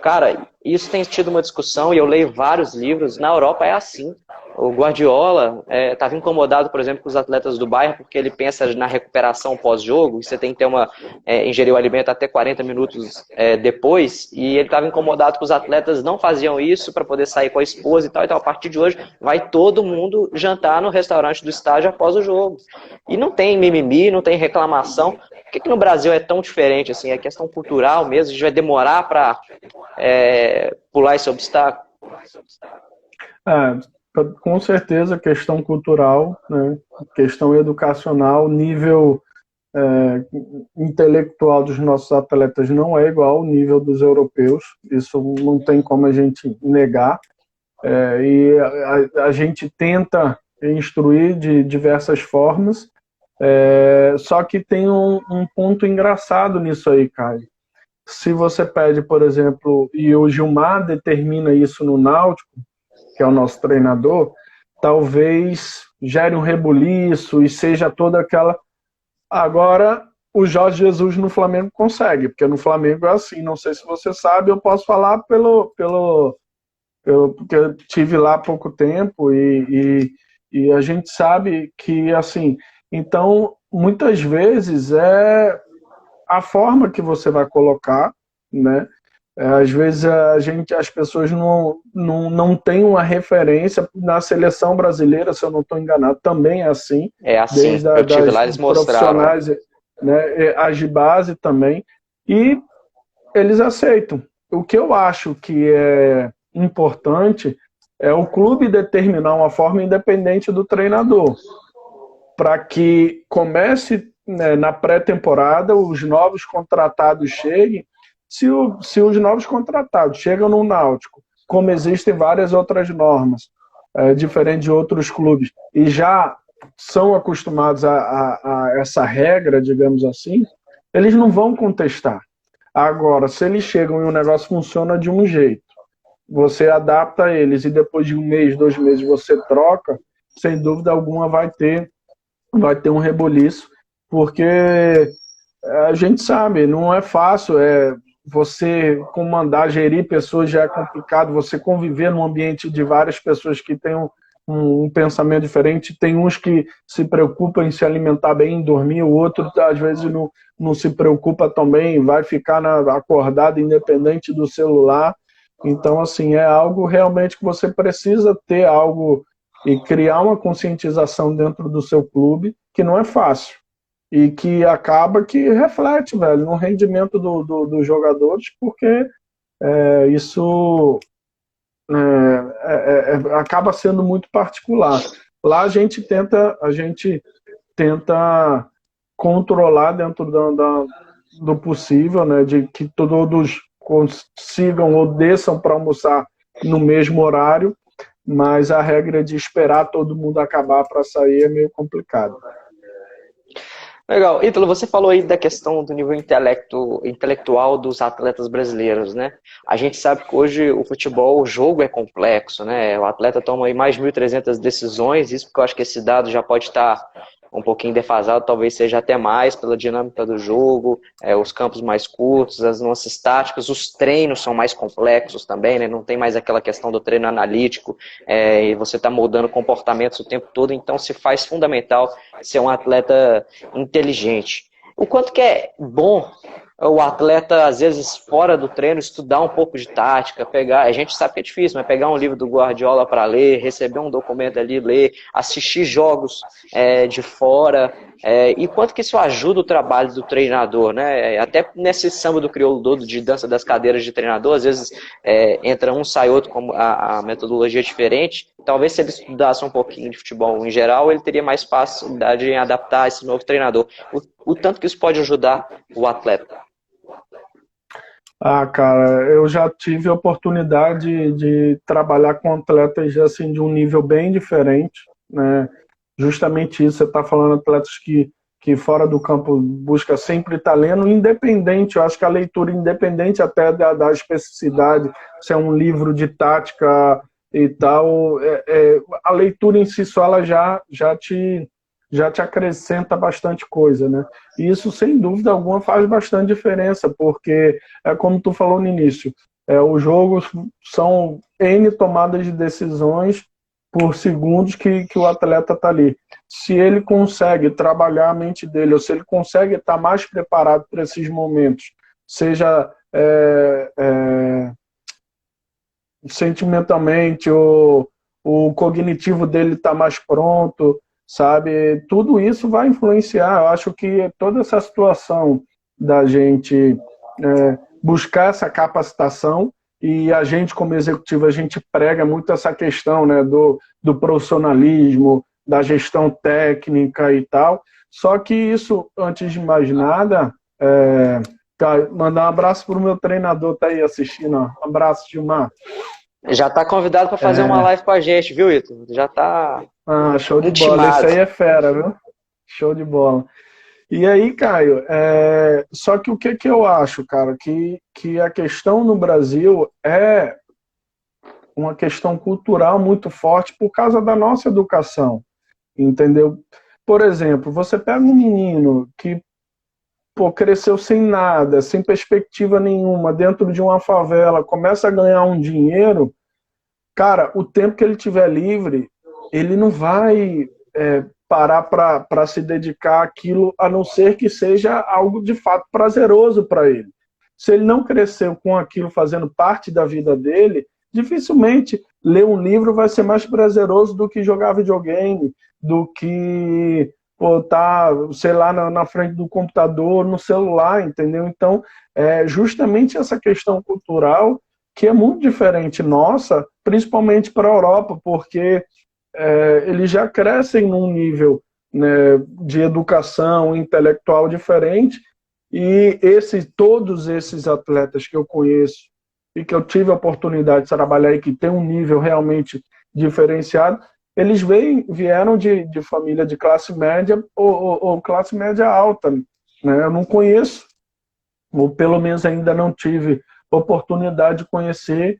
Cara, isso tem tido uma discussão e eu leio vários livros. Na Europa é assim. O Guardiola estava incomodado, por exemplo, com os atletas do Bayern, porque ele pensa na recuperação pós-jogo, e você tem que ter ingerir o alimento até 40 minutos depois, e ele estava incomodado que os atletas não faziam isso para poder sair com a esposa e tal. Então, a partir de hoje, vai todo mundo jantar no restaurante do estádio após o jogo. E não tem mimimi, não tem reclamação. Por que no Brasil é tão diferente? Assim, é questão cultural mesmo, a gente vai demorar para pular esse obstáculo? Com certeza, questão cultural, né? Questão educacional, nível intelectual dos nossos atletas não é igual ao nível dos europeus, isso não tem como a gente negar, e a gente tenta instruir de diversas formas, só que tem um ponto engraçado nisso aí, Caio. Se você pede, por exemplo, e o Gilmar determina isso no Náutico, que é o nosso treinador, talvez gere um rebuliço e seja toda aquela... Agora, o Jorge Jesus no Flamengo consegue, porque no Flamengo é assim, não sei se você sabe, eu posso falar porque eu estive lá há pouco tempo e a gente sabe que, assim, então, muitas vezes é a forma que você vai colocar, né? Às vezes as pessoas não têm uma referência. Na seleção brasileira, se eu não estou enganado, também é assim. É assim, desde eu tive lá, eles mostraram. Profissionais, né, as de base também. E eles aceitam. O que eu acho que é importante é o clube determinar uma forma independente do treinador, para que comece, né, na pré-temporada, os novos contratados cheguem. Se os novos contratados chegam no Náutico, como existem várias outras normas, diferente de outros clubes, e já são acostumados a essa regra, digamos assim, eles não vão contestar. Agora, se eles chegam e o negócio funciona de um jeito, você adapta eles e depois de um mês, 2 meses você troca, sem dúvida alguma vai ter um reboliço, porque a gente sabe, não é fácil, você comandar, gerir pessoas já é complicado, você conviver num ambiente de várias pessoas que têm um pensamento diferente, tem uns que se preocupam em se alimentar bem, em dormir, o outro às vezes não se preocupa também, vai ficar acordado independente do celular. Então, assim, é algo realmente que você precisa ter algo e criar uma conscientização dentro do seu clube, que não é fácil e que acaba que reflete, velho, no rendimento dos jogadores, porque isso acaba sendo muito particular. Lá a gente tenta controlar dentro do possível, né, de que todos consigam ou desçam para almoçar no mesmo horário, mas a regra de esperar todo mundo acabar para sair é meio complicado. Legal. Ítalo, você falou aí da questão do nível intelectual dos atletas brasileiros, né? A gente sabe que hoje o futebol, o jogo é complexo, né? O atleta toma aí mais de 1.300 decisões, isso porque eu acho que esse dado já pode estar um pouquinho defasado, talvez seja até mais pela dinâmica do jogo, os campos mais curtos, as nossas táticas, os treinos são mais complexos também, né? Não tem mais aquela questão do treino analítico, e você está moldando comportamentos o tempo todo, então se faz fundamental ser um atleta inteligente. O quanto que é bom o atleta, às vezes, fora do treino, estudar um pouco de tática, pegar, a gente sabe que é difícil, mas pegar um livro do Guardiola para ler, receber um documento ali, ler, assistir jogos de fora, e quanto que isso ajuda o trabalho do treinador, né? Até nesse samba do crioulo todo de dança das cadeiras de treinador, às vezes entra um, sai outro, como a metodologia é diferente. Talvez se ele estudasse um pouquinho de futebol em geral, ele teria mais facilidade em adaptar esse novo treinador. O tanto que isso pode ajudar o atleta. Ah, cara, eu já tive a oportunidade de trabalhar com atletas assim, de um nível bem diferente, né? Justamente isso, você está falando atletas que fora do campo busca sempre estar lendo, independente, eu acho que a leitura independente até da especificidade, se é um livro de tática e tal, a leitura em si só ela já te acrescenta bastante coisa, né? E isso, sem dúvida alguma, faz bastante diferença, porque é como tu falou no início, o jogo são N tomadas de decisões por segundos que o atleta está ali. Se ele consegue trabalhar a mente dele, ou se ele consegue estar mais preparado para esses momentos, seja sentimentalmente, o cognitivo dele está mais pronto, sabe? Tudo isso vai influenciar. Eu acho que toda essa situação da gente buscar essa capacitação, e a gente, como executivo, a gente prega muito essa questão, né, do profissionalismo, da gestão técnica e tal. Só que isso, antes de mais nada, mandar um abraço para o meu treinador, tá aí assistindo. Ó. Um abraço, Gilmar. Já está convidado para fazer uma live com a gente, viu, Ítalo? Já está show de bola. Esse aí é fera, viu? Show de bola. E aí, Caio, só que o que eu acho, cara, que a questão no Brasil é uma questão cultural muito forte por causa da nossa educação, entendeu? Por exemplo, você pega um menino que cresceu sem nada, sem perspectiva nenhuma, dentro de uma favela, começa a ganhar um dinheiro, cara, o tempo que ele tiver livre, ele não vai parar para se dedicar àquilo, a não ser que seja algo de fato prazeroso para ele. Se ele não cresceu com aquilo fazendo parte da vida dele, dificilmente ler um livro vai ser mais prazeroso do que jogar videogame, do que tá, sei lá, na frente do computador, no celular, entendeu? Então, justamente essa questão cultural que é muito diferente nossa, principalmente para a Europa, porque eles já crescem num nível, né, de educação intelectual diferente, e todos esses atletas que eu conheço e que eu tive a oportunidade de trabalhar e que tem um nível realmente diferenciado, eles vieram de família de classe média ou classe média alta, né? Eu não conheço ou pelo menos ainda não tive oportunidade de conhecer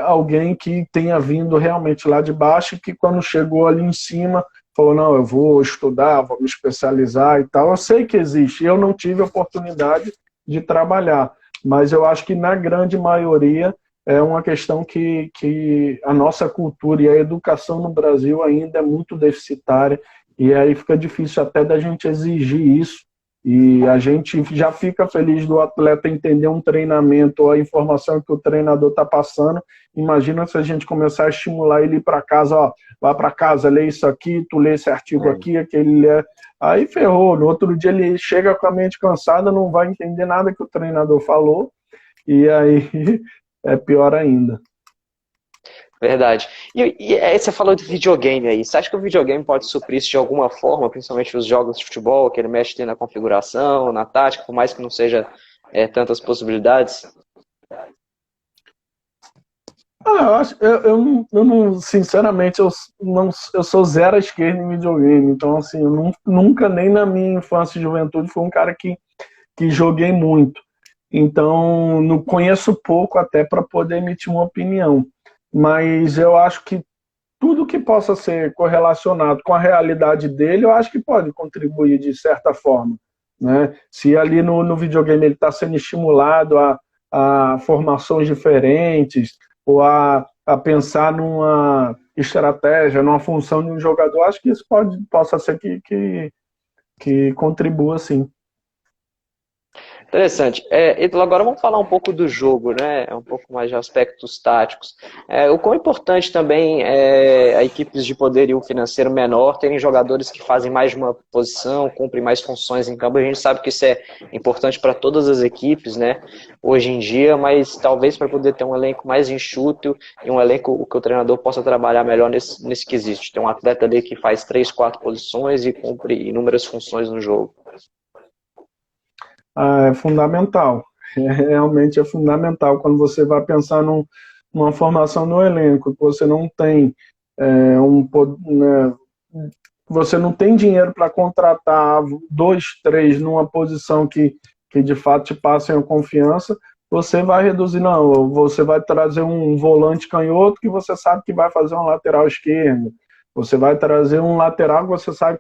alguém que tenha vindo realmente lá de baixo e que quando chegou ali em cima falou, não, eu vou estudar, vou me especializar e tal. Eu sei que existe, eu não tive oportunidade de trabalhar, mas eu acho que na grande maioria é uma questão que a nossa cultura e a educação no Brasil ainda é muito deficitária, e aí fica difícil até da gente exigir isso. E a gente já fica feliz do atleta entender um treinamento ou a informação que o treinador está passando. Imagina se a gente começar a estimular ele ir para casa, ó, vai para casa, lê isso aqui, tu lê esse artigo aqui, aquele lê. Aí ferrou. No outro dia ele chega com a mente cansada, não vai entender nada que o treinador falou, e aí é pior ainda. Verdade. E aí você falou de videogame aí. Você acha que o videogame pode suprir isso de alguma forma, principalmente os jogos de futebol, que ele mexe na configuração, na tática, por mais que não seja tantas possibilidades? Sinceramente, eu sou zero à esquerda em videogame. Então, assim, eu nunca, nem na minha infância e juventude, fui um cara que joguei muito. Então, não conheço pouco até para poder emitir uma opinião. Mas eu acho que tudo que possa ser correlacionado com a realidade dele, eu acho que pode contribuir de certa forma, né? Se ali no videogame ele está sendo estimulado a formações diferentes, ou a pensar numa estratégia, numa função de um jogador, acho que isso possa ser que contribua, sim. Interessante. Ítalo, agora vamos falar um pouco do jogo, né? Um pouco mais de aspectos táticos. O quão importante também é a equipes de poderio financeiro menor terem jogadores que fazem mais de uma posição, cumprem mais funções em campo. A gente sabe que isso é importante para todas as equipes, né? Hoje em dia, mas talvez para poder ter um elenco mais enxuto e um elenco que o treinador possa trabalhar melhor nesse quesito. Tem um atleta ali que faz 3, 4 posições e cumpre inúmeras funções no jogo. É fundamental. Realmente é fundamental quando você vai pensar numa formação no elenco, que você não tem né, você não tem dinheiro para contratar 2, 3 numa posição que de fato te passem a confiança, você vai reduzir, não, você vai trazer um volante canhoto que você sabe que vai fazer um lateral esquerdo, você vai trazer um lateral que você sabe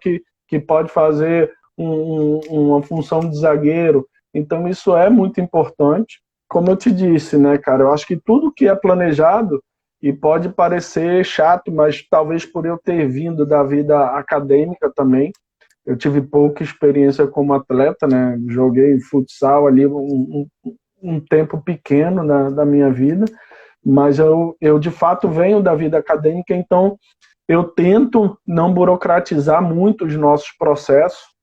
que pode fazer uma função de zagueiro. Então isso é muito importante. Como eu te disse, né, cara, eu acho que tudo que é planejado, e pode parecer chato, mas talvez por eu ter vindo da vida acadêmica também, eu tive pouca experiência como atleta, né, joguei futsal ali um tempo pequeno da minha vida, mas eu de fato venho da vida acadêmica, então eu tento não burocratizar muito os nossos processos,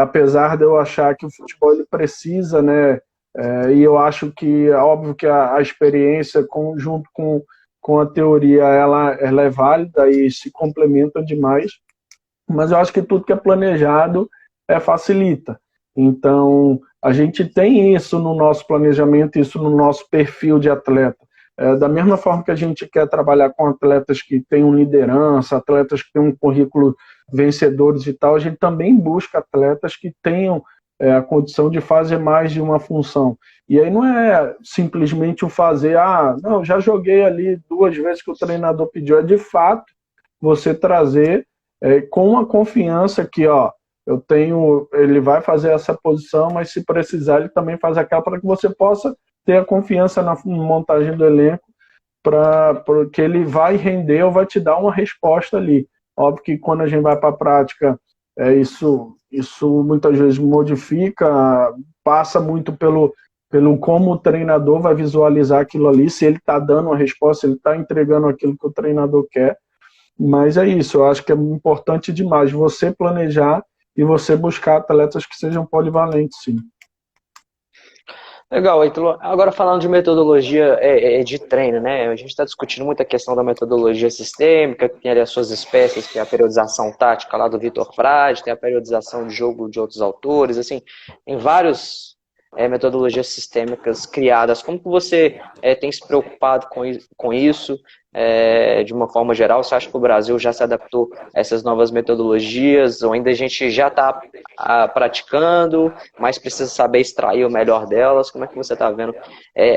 apesar de eu achar que o futebol ele precisa, né? E eu acho que é óbvio que a experiência junto com a teoria ela é válida e se complementa demais, mas eu acho que tudo que é planejado facilita. Então a gente tem isso no nosso planejamento, isso no nosso perfil de atleta. Da mesma forma que a gente quer trabalhar com atletas que tenham liderança, atletas que tenham um currículo vencedores e tal, a gente também busca atletas que tenham a condição de fazer mais de uma função. E aí não é simplesmente o fazer, não, já joguei ali 2 vezes que o treinador pediu, é de fato você trazer com a confiança que, ó, ele vai fazer essa posição, mas se precisar ele também faz aquela, para que você possa ter a confiança na montagem do elenco, porque ele vai render ou vai te dar uma resposta ali. Óbvio que quando a gente vai para a prática, isso muitas vezes modifica, passa muito pelo como o treinador vai visualizar aquilo ali, se ele está dando uma resposta, se ele está entregando aquilo que o treinador quer. Mas é isso, eu acho que é importante demais você planejar e você buscar atletas que sejam polivalentes, sim. Legal, Ítalo. Agora falando de metodologia de treino, né? A gente está discutindo muito a questão da metodologia sistêmica, que tem ali as suas espécies, que é a periodização tática lá do Vitor Frade, tem a periodização de jogo de outros autores, assim, tem vários metodologias sistêmicas criadas. Como que você tem se preocupado com isso de uma forma geral? Você acha que o Brasil já se adaptou a essas novas metodologias, ou ainda a gente já está praticando, mas precisa saber extrair o melhor delas? Como é que você está vendo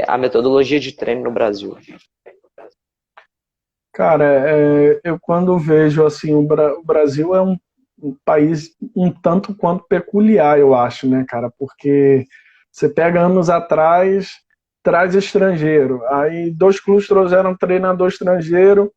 a metodologia de treino no Brasil? Cara, eu quando vejo assim, o Brasil é um país um tanto quanto peculiar, eu acho, né, cara? Porque você pega anos atrás, traz estrangeiro, aí 2 clubes trouxeram treinador estrangeiro,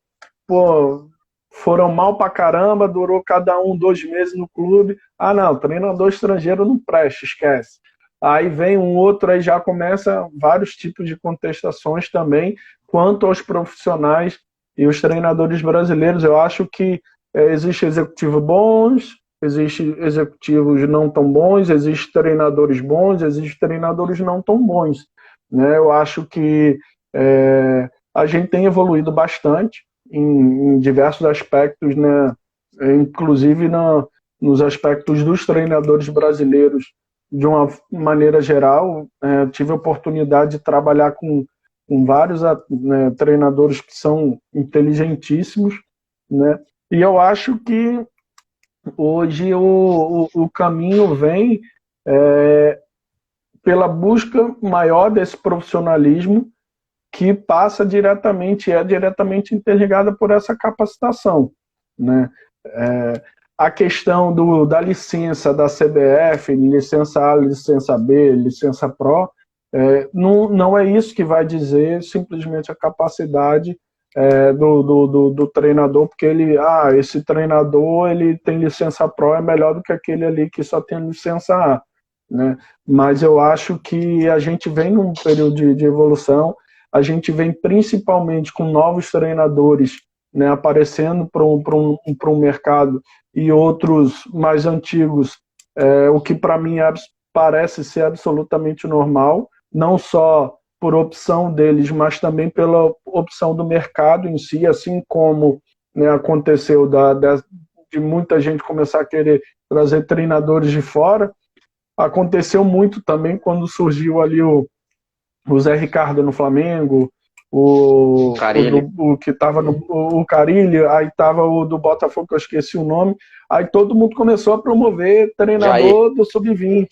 pô, foram mal pra caramba, durou cada um 2 meses no clube. Ah, não, treinador estrangeiro não presta, esquece. Aí vem um outro, aí já começa vários tipos de contestações também quanto aos profissionais e os treinadores brasileiros. Eu acho que existe executivos bons, existe executivos não tão bons, existe treinadores bons, existe treinadores não tão bons, né? Eu acho que a gente tem evoluído bastante em diversos aspectos, né? Inclusive nos aspectos dos treinadores brasileiros de uma maneira geral. Tive a oportunidade de trabalhar com vários, né, treinadores que são inteligentíssimos, né? E eu acho que hoje o caminho vem pela busca maior desse profissionalismo, que passa diretamente, é diretamente interligada por essa capacitação, né? A questão da licença da CBF, licença A, licença B, licença Pro, não é isso que vai dizer simplesmente a capacidade do treinador, porque esse treinador ele tem licença Pro, é melhor do que aquele ali que só tem licença A, né? Mas eu acho que a gente vem num período de evolução, a gente vem principalmente com novos treinadores, né, aparecendo para um mercado, e outros mais antigos, o que para mim parece ser absolutamente normal, não só por opção deles, mas também pela opção do mercado em si, assim como, né, aconteceu de muita gente começar a querer trazer treinadores de fora. Aconteceu muito também quando surgiu ali o Zé Ricardo no Flamengo, o que estava no o Carille, aí estava o do Botafogo, que eu esqueci o nome, aí todo mundo começou a promover Jair. treinador do Sub-20,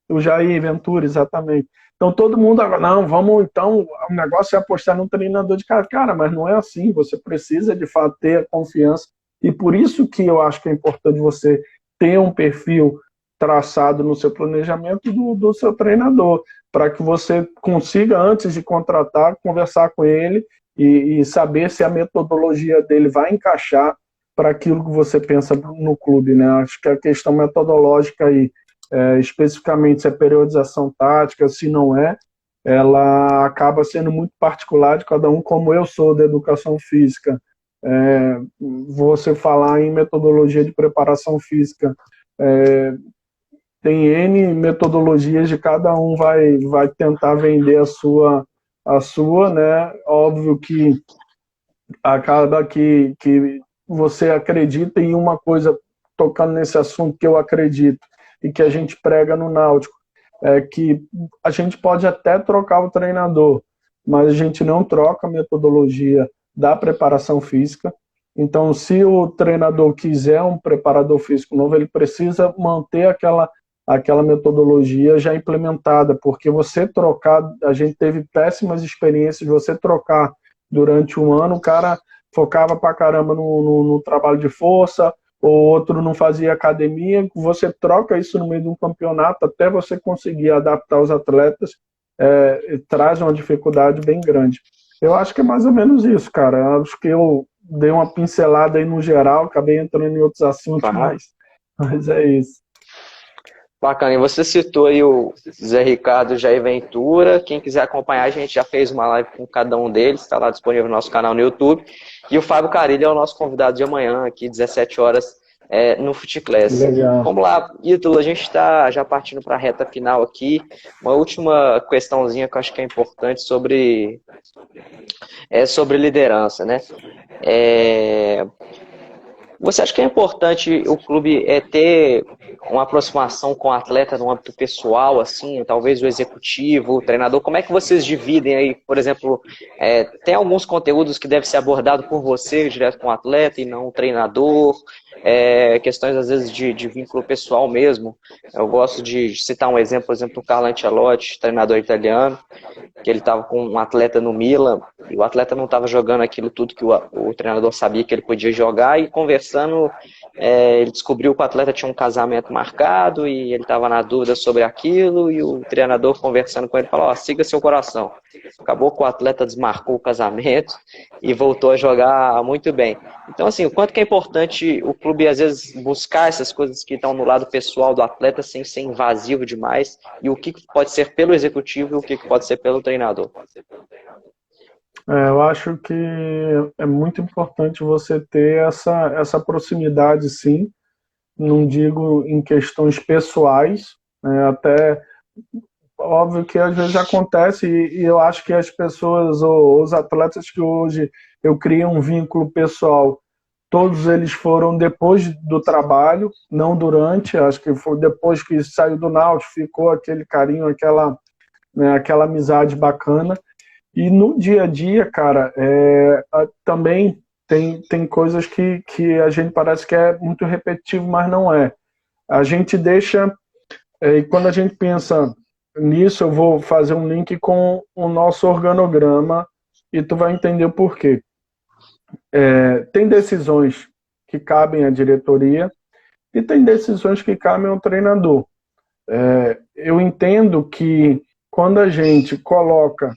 o Jair Ventura, exatamente. Então todo mundo agora, não, vamos então, o negócio é apostar num treinador de cara. Cara, mas não é assim, você precisa de fato ter a confiança, e por isso que eu acho que é importante você ter um perfil traçado no seu planejamento do seu treinador, para que você consiga, antes de contratar, conversar com ele e saber se a metodologia dele vai encaixar para aquilo que você pensa no clube, né? Acho que a questão metodológica aí, especificamente se é periodização tática, se não é, ela acaba sendo muito particular de cada um. Como eu sou da educação física, você falar em metodologia de preparação física, tem N metodologias, de cada um vai tentar vender a sua, né? Óbvio que acaba que você acredita em uma coisa, tocando nesse assunto que eu acredito e que a gente prega no Náutico, é que a gente pode até trocar o treinador, mas a gente não troca a metodologia da preparação física. Então, se o treinador quiser um preparador físico novo, ele precisa manter aquela metodologia já implementada, porque você trocar, a gente teve péssimas experiências de você trocar durante um ano, o cara focava pra caramba no trabalho de força, ou outro não fazia academia. Você troca isso no meio de um campeonato, até você conseguir adaptar os atletas, traz uma dificuldade bem grande. Eu acho que é mais ou menos isso, cara. Eu acho que eu dei uma pincelada aí no geral, acabei entrando em outros assuntos, mas é isso. Bacana, e você citou aí o Zé Ricardo, Jair Ventura. Quem quiser acompanhar, a gente já fez uma live com cada um deles, está lá disponível no nosso canal no YouTube. E o Fábio Carilli é o nosso convidado de amanhã, aqui, 17 horas, no FutiClass. Legal. Vamos lá, Ítalo, a gente está já partindo para a reta final aqui. Uma última questãozinha que eu acho que é importante sobre liderança, né? Você acha que é importante o clube ter uma aproximação com o atleta no âmbito pessoal, assim, talvez o executivo, o treinador? Como é que vocês dividem aí, por exemplo, tem alguns conteúdos que devem ser abordados por você, direto com o atleta e não o treinador, questões às vezes de vínculo pessoal mesmo. Eu gosto de citar um exemplo, por exemplo, o Carlo Ancelotti, treinador italiano, que ele estava com um atleta no Milan e o atleta não estava jogando aquilo tudo que o treinador sabia que ele podia jogar e conversando, ele descobriu que o atleta tinha um casamento marcado e ele estava na dúvida sobre aquilo e o treinador conversando com ele falou, siga seu coração. Acabou que o atleta desmarcou o casamento e voltou a jogar muito bem. Então, assim, o quanto que é importante o clube, às vezes, buscar essas coisas que estão no lado pessoal do atleta sem ser invasivo demais e o que pode ser pelo executivo e o que pode ser pelo treinador. Eu acho que é muito importante você ter essa proximidade, sim. Não digo em questões pessoais, né, até óbvio que às vezes acontece e eu acho que as pessoas, ou os atletas que hoje eu criei um vínculo pessoal, todos eles foram depois do trabalho, não durante, acho que foi depois que saiu do Náutico, ficou aquele carinho, aquela amizade bacana. E no dia a dia, cara, também tem coisas que a gente parece que é muito repetitivo, mas não é. A gente deixa, e quando a gente pensa nisso, eu vou fazer um link com o nosso organograma e tu vai entender o porquê. Tem decisões que cabem à diretoria e tem decisões que cabem ao treinador. Eu entendo que quando a gente coloca,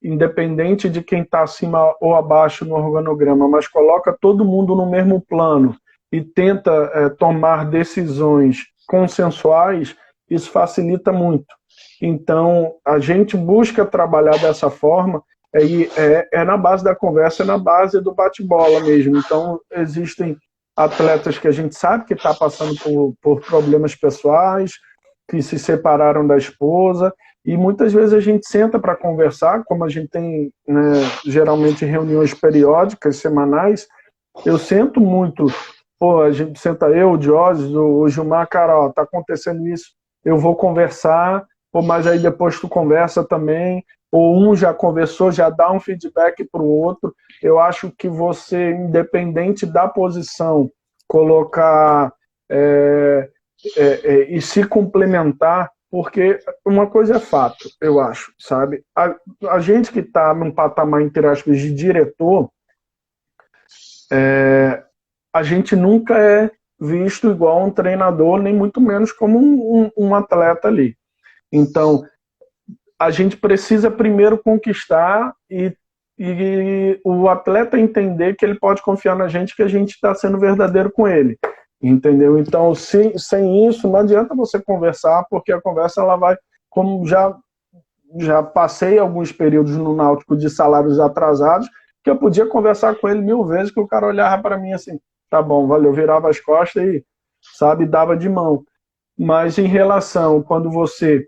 independente de quem está acima ou abaixo no organograma, mas coloca todo mundo no mesmo plano e tenta tomar decisões consensuais, isso facilita muito. Então, a gente busca trabalhar dessa forma, na base da conversa, é na base do bate-bola mesmo. Então, existem atletas que a gente sabe que está passando por problemas pessoais, que se separaram da esposa, e muitas vezes a gente senta para conversar, como a gente tem, né, geralmente reuniões periódicas, semanais, eu sento muito, a gente senta eu, o Diógenes, o Gilmar, cara, ó, tá acontecendo isso, eu vou conversar, mas aí depois tu conversa também, ou um já conversou, já dá um feedback para o outro. Eu acho que você, independente da posição, colocar e se complementar, porque uma coisa é fato, eu acho, sabe? A gente que está num patamar, entre aspas, de diretor, a gente nunca é visto igual um treinador, nem muito menos como um atleta ali. Então, a gente precisa primeiro conquistar e o atleta entender que ele pode confiar na gente, que a gente está sendo verdadeiro com ele. Entendeu? Então, sem isso, não adianta você conversar, porque a conversa ela vai, como já passei alguns períodos no Náutico de salários atrasados, que eu podia conversar com ele 1000 vezes, que o cara olhava para mim assim, tá bom, valeu, virava as costas e, sabe, dava de mão. Mas em relação, quando você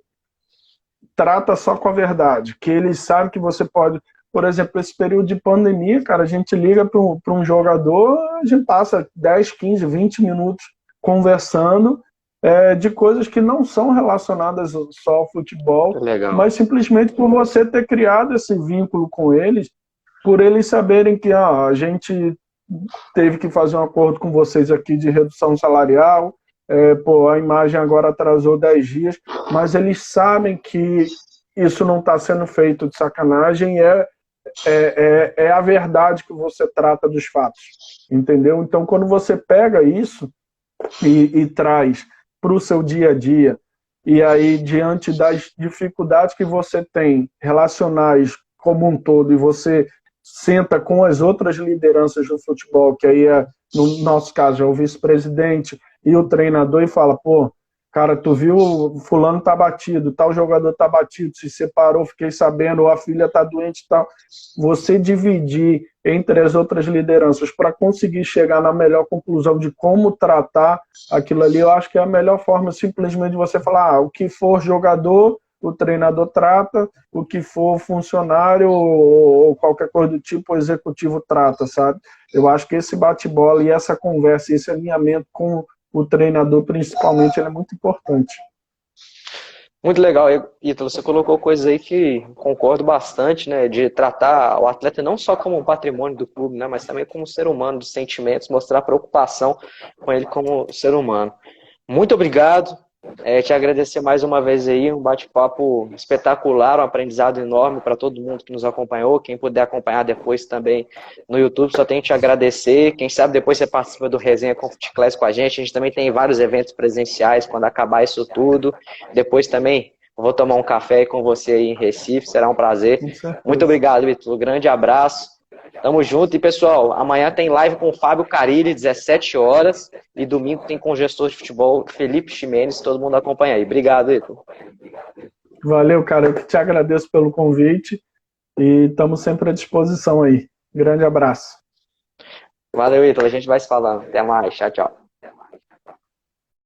trata só com a verdade, que ele sabe que você pode... Por exemplo, esse período de pandemia, cara, a gente liga para um jogador, a gente passa 10, 15, 20 minutos conversando de coisas que não são relacionadas só ao futebol, mas simplesmente por você ter criado esse vínculo com eles, por eles saberem que a gente teve que fazer um acordo com vocês aqui de redução salarial, a imagem agora atrasou 10 dias, mas eles sabem que isso não está sendo feito de sacanagem, é a verdade que você trata dos fatos, entendeu? Então, quando você pega isso e traz para o seu dia a dia, e aí, diante das dificuldades que você tem relacionais como um todo, e você senta com as outras lideranças do futebol, que aí no nosso caso, é o vice-presidente e o treinador, e fala, cara, tu viu, fulano tá batido, tal jogador tá batido, se separou, fiquei sabendo, ou a filha tá doente e tal. Você dividir entre as outras lideranças para conseguir chegar na melhor conclusão de como tratar aquilo ali, eu acho que é a melhor forma, simplesmente, de você falar, o que for jogador, o treinador trata, o que for funcionário ou qualquer coisa do tipo, o executivo trata, sabe? Eu acho que esse bate-bola e essa conversa, esse alinhamento com o treinador, principalmente, ele é muito importante. Muito legal, Ítalo. Você colocou coisas aí que concordo bastante, né? De tratar o atleta não só como um patrimônio do clube, né? Mas também como um ser humano, de sentimentos, mostrar preocupação com ele como ser humano. Muito obrigado. Te agradecer mais uma vez aí, um bate-papo espetacular, um aprendizado enorme para todo mundo que nos acompanhou. Quem puder acompanhar depois também no YouTube, só tenho que te agradecer. Quem sabe depois você participa do Resenha com Footclass com a gente também tem vários eventos presenciais quando acabar isso tudo. Depois também vou tomar um café com você aí em Recife, será um prazer. Muito obrigado, Vitor. Grande abraço. Tamo junto. E, pessoal, amanhã tem live com o Fábio Carilli, 17 horas. E domingo tem com o gestor de futebol, Felipe Ximenes. Todo mundo acompanha aí. Obrigado, Ítalo. Valeu, cara. Eu que te agradeço pelo convite. E estamos sempre à disposição aí. Grande abraço. Valeu, Ítalo. A gente vai se falando. Até mais. Tchau, tchau.